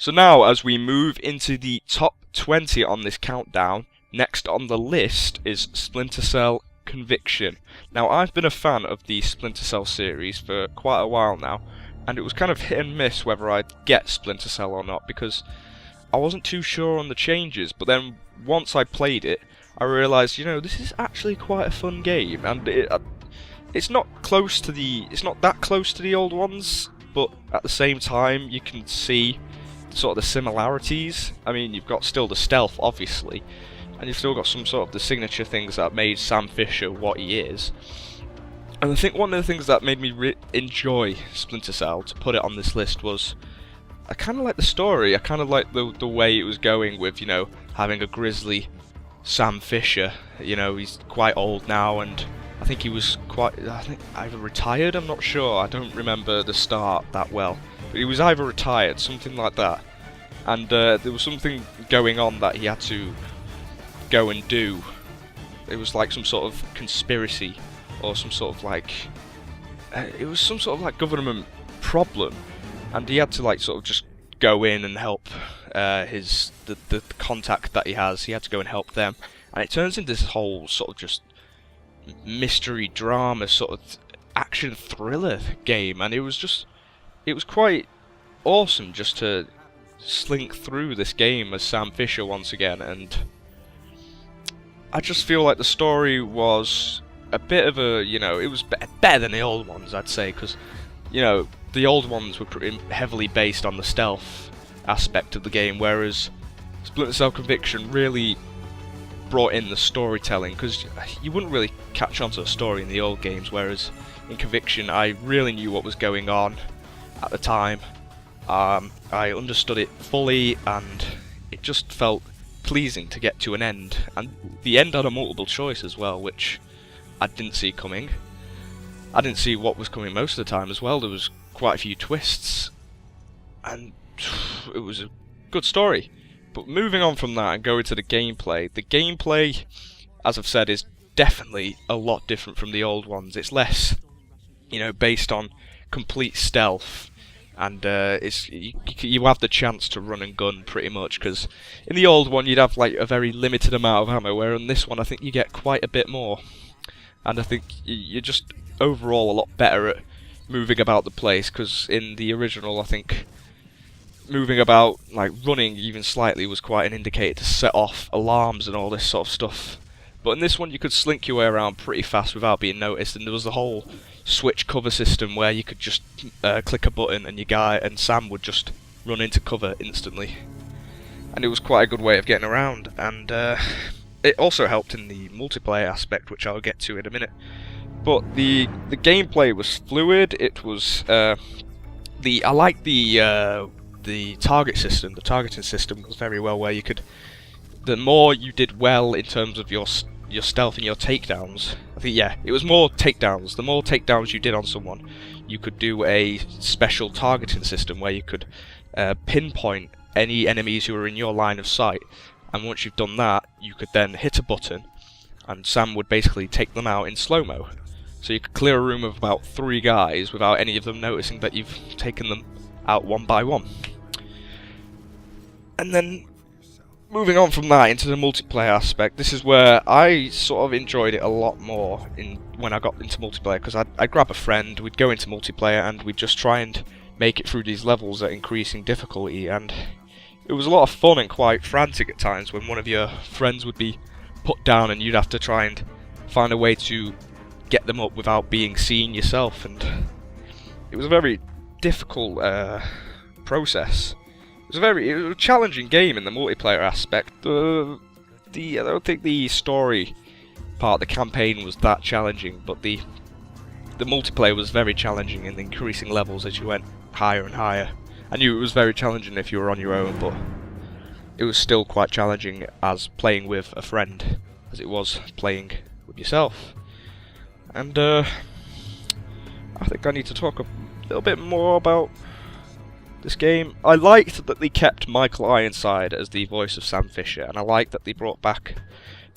So now, as we move into the top 20 on this countdown, next on the list is Splinter Cell Conviction. Now, I've been a fan of the Splinter Cell series for quite a while now, and it was kind of hit and miss whether I'd get Splinter Cell or not, because I wasn't too sure on the changes, but then once I played it, I realised, you know, this is actually quite a fun game, and it's not that close to the old ones, but at the same time, you can see sort of the similarities. I mean, you've got still the stealth, obviously, and you've still got some sort of the signature things that made Sam Fisher what he is. And I think one of the things that made me enjoy Splinter Cell, to put it on this list, was I kind of like the story. I kind of like the way it was going with, you know, having a grisly Sam Fisher. You know, he's quite old now, and I think he was either retired, I'm not sure, I don't remember the start that well. But he was either retired, something like that. And there was something going on that he had to go and do. It was like some sort of conspiracy, or some sort of like... it was some sort of like government problem. And he had to like sort of just go in and help the contact that he has. He had to go and help them. And it turns into this whole sort of just mystery drama, sort of action thriller game, and it was quite awesome just to slink through this game as Sam Fisher once again. And I just feel like the story was a bit of a, you know, it was better than the old ones, I'd say, because, you know, the old ones were pretty heavily based on the stealth aspect of the game, whereas Splinter Cell Conviction really brought in the storytelling, because you wouldn't really catch on to a story in the old games, whereas in Conviction I really knew what was going on at the time. I understood it fully, and it just felt pleasing to get to an end, and the end had a multiple choice as well, which I didn't see coming. I didn't see what was coming most of the time as well. There was quite a few twists, and it was a good story. But moving on from that and going to the gameplay, as I've said, is definitely a lot different from the old ones. It's less, you know, based on complete stealth, and you have the chance to run and gun pretty much, because in the old one you'd have like a very limited amount of ammo, where in this one I think you get quite a bit more, and I think you're just overall a lot better at moving about the place, because in the original I think moving about, like running even slightly, was quite an indicator to set off alarms and all this sort of stuff. But in this one you could slink your way around pretty fast without being noticed, and there was the whole switch cover system where you could just click a button and your guy and Sam would just run into cover instantly. And it was quite a good way of getting around, and it also helped in the multiplayer aspect, which I'll get to in a minute. But the gameplay was fluid. It was I liked the target system. The targeting system was very well, where you could, the more you did well in terms of your stealth and your takedowns, I think, yeah, it was more takedowns. The more takedowns you did on someone, you could do a special targeting system where you could pinpoint any enemies who were in your line of sight, and once you've done that, you could then hit a button, and Sam would basically take them out in slow-mo. So you could clear a room of about 3 guys without any of them noticing that you've taken them out one by one. And then, moving on from that into the multiplayer aspect, this is where I sort of enjoyed it a lot more when I got into multiplayer, because I'd grab a friend, we'd go into multiplayer, and we'd just try and make it through these levels at increasing difficulty, and it was a lot of fun and quite frantic at times when one of your friends would be put down and you'd have to try and find a way to get them up without being seen yourself, and it was a very difficult process. It was a challenging game in the multiplayer aspect. I don't think the story part, the campaign, was that challenging, but the multiplayer was very challenging in the increasing levels as you went higher and higher. I knew it was very challenging if you were on your own, but it was still quite challenging as playing with a friend as it was playing with yourself. And I think I need to talk a little bit more about this game. I liked that they kept Michael Ironside as the voice of Sam Fisher, and I liked that they brought back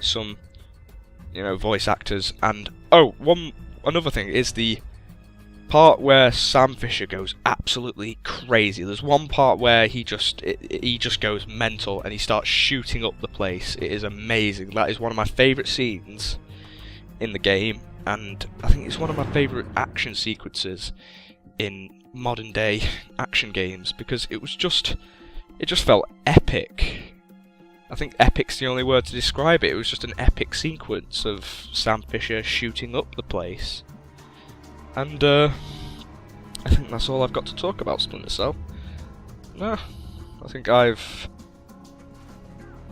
some, you know, voice actors. And oh, another thing is the part where Sam Fisher goes absolutely crazy. There's one part where he just goes mental and he starts shooting up the place. It is amazing. That is one of my favourite scenes in the game, and I think it's one of my favourite action sequences in modern day action games, because it just felt epic. I think epic's the only word to describe it. It was just an epic sequence of Sam Fisher shooting up the place. And I think that's all I've got to talk about Splinter Cell. No, I think I've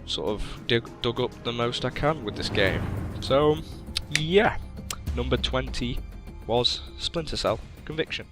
sort of dug up the most I can with this game. So, yeah, number 20 was Splinter Cell Conviction.